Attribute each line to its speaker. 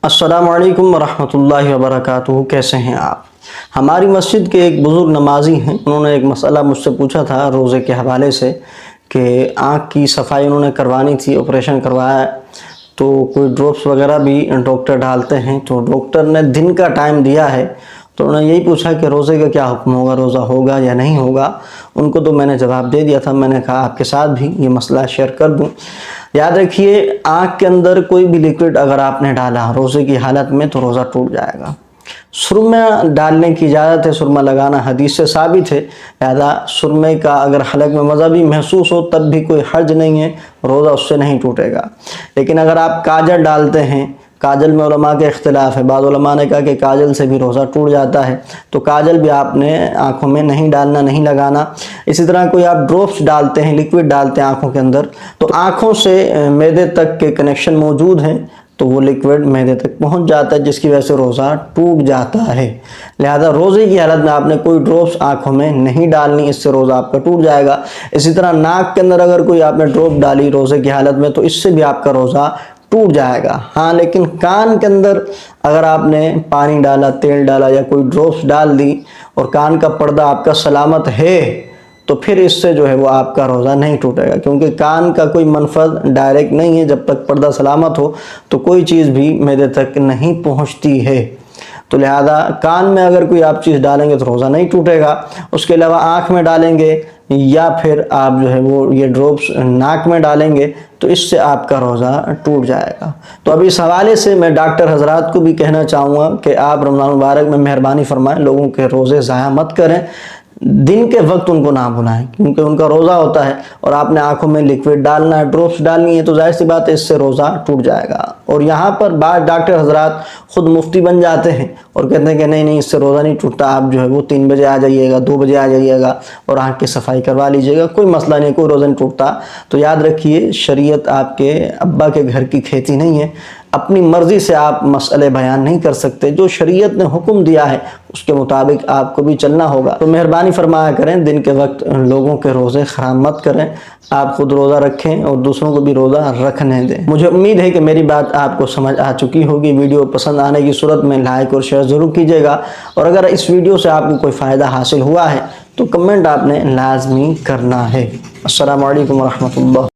Speaker 1: السلام علیکم ورحمۃ اللہ وبرکاتہ۔ کیسے ہیں آپ؟ ہماری مسجد کے ایک بزرگ نمازی ہیں، انہوں نے ایک مسئلہ مجھ سے پوچھا تھا روزے کے حوالے سے کہ آنکھ کی صفائی انہوں نے کروانی تھی، آپریشن کروایا ہے تو کوئی ڈراپس وغیرہ بھی ڈاکٹر ڈالتے ہیں، تو ڈاکٹر نے دن کا ٹائم دیا ہے، تو انہوں نے یہی پوچھا کہ روزے کا کیا حکم ہوگا، روزہ ہوگا یا نہیں ہوگا۔ ان کو تو میں نے جواب دے دیا تھا، میں نے کہا آپ کے ساتھ بھی یہ مسئلہ شیئر کر دوں۔ یاد رکھیے، آنکھ کے اندر کوئی بھی لیکوڈ اگر آپ نے ڈالا روزے کی حالت میں تو روزہ ٹوٹ جائے گا۔ سرمہ ڈالنے کی اجازت ہے، سرمہ لگانا حدیث سے ثابت ہے، لہذا سرمے کا اگر حلق میں مزہ بھی محسوس ہو تب بھی کوئی حرج نہیں ہے، روزہ اس سے نہیں ٹوٹے گا۔ لیکن اگر آپ کاجل ڈالتے ہیں، کاجل میں علماء کے اختلاف ہے، بعض علماء نے کہا کہ کاجل سے بھی روزہ ٹوٹ جاتا ہے، تو کاجل بھی آپ نے آنکھوں میں نہیں ڈالنا، نہیں لگانا۔ اسی طرح کوئی آپ ڈراپس ڈالتے ہیں، لیکوڈ ڈالتے ہیں آنکھوں کے اندر، تو آنکھوں سے معدے تک کے کنیکشن موجود ہیں تو وہ لیکوڈ معدے تک پہنچ جاتا ہے، جس کی وجہ سے روزہ ٹوٹ جاتا ہے۔ لہذا روزے کی حالت میں آپ نے کوئی ڈراپس آنکھوں میں نہیں ڈالنی، اس سے روزہ آپ کا ٹوٹ جائے گا۔ اسی طرح ناک کے اندر اگر کوئی آپ نے ڈراپ ڈالی روزے کی حالت میں تو اس سے بھی آپ کا روزہ ٹوٹ جائے گا۔ ہاں، لیکن کان کے اندر اگر آپ نے پانی ڈالا، تیل ڈالا یا کوئی ڈراپس ڈال دی اور کان کا پردہ آپ کا سلامت ہے تو پھر اس سے جو ہے وہ آپ کا روزہ نہیں ٹوٹے گا، کیونکہ کان کا کوئی منفذ ڈائریکٹ نہیں ہے، جب تک پردہ سلامت ہو تو کوئی چیز بھی معدے تک نہیں پہنچتی ہے۔ تو لہذا کان میں اگر کوئی آپ چیز ڈالیں گے تو روزہ نہیں ٹوٹے گا۔ اس کے علاوہ آنکھ میں ڈالیں گے یا پھر آپ جو ہے وہ یہ ڈراپس ناک میں ڈالیں گے تو اس سے آپ کا روزہ ٹوٹ جائے گا۔ تو اب اس حوالے سے میں ڈاکٹر حضرات کو بھی کہنا چاہوں گا کہ آپ رمضان مبارک میں مہربانی فرمائیں، لوگوں کے روزے ضائع مت کریں، دن کے وقت ان کو نہ بلائیں، کیونکہ ان کا روزہ ہوتا ہے اور آپ نے آنکھوں میں لیکوڈ ڈالنا ہے، ڈراپس ڈالنی ہے، تو ظاہر سی بات ہے اس سے روزہ ٹوٹ جائے گا۔ اور یہاں پر بعض ڈاکٹر حضرات خود مفتی بن جاتے ہیں اور کہتے ہیں کہ نہیں اس سے روزہ نہیں ٹوٹتا، آپ جو ہے وہ 3 بجے آ جائیے گا، 2 بجے آ جائیے گا اور آنکھ کی صفائی کروا لیجیے گا، کوئی مسئلہ نہیں، کوئی روزہ نہیں ٹوٹتا۔ تو یاد رکھیے، شریعت آپ کے ابا کے گھر کی کھیتی نہیں ہے، اپنی مرضی سے آپ مسئلے بیان نہیں کر سکتے، جو شریعت نے حکم دیا ہے اس کے مطابق آپ کو بھی چلنا ہوگا۔ تو مہربانی فرمایا کریں، دن کے وقت لوگوں کے روزے خراب مت کریں، آپ خود روزہ رکھیں اور دوسروں کو بھی روزہ رکھنے دیں۔ مجھے امید ہے کہ میری بات آپ کو سمجھ آ چکی ہوگی۔ ویڈیو پسند آنے کی صورت میں لائک اور شیئر ضرور کیجیے گا، اور اگر اس ویڈیو سے آپ کو کوئی فائدہ حاصل ہوا ہے تو کمنٹ آپ نے لازمی کرنا ہے۔ السلام علیکم ورحمۃ اللہ۔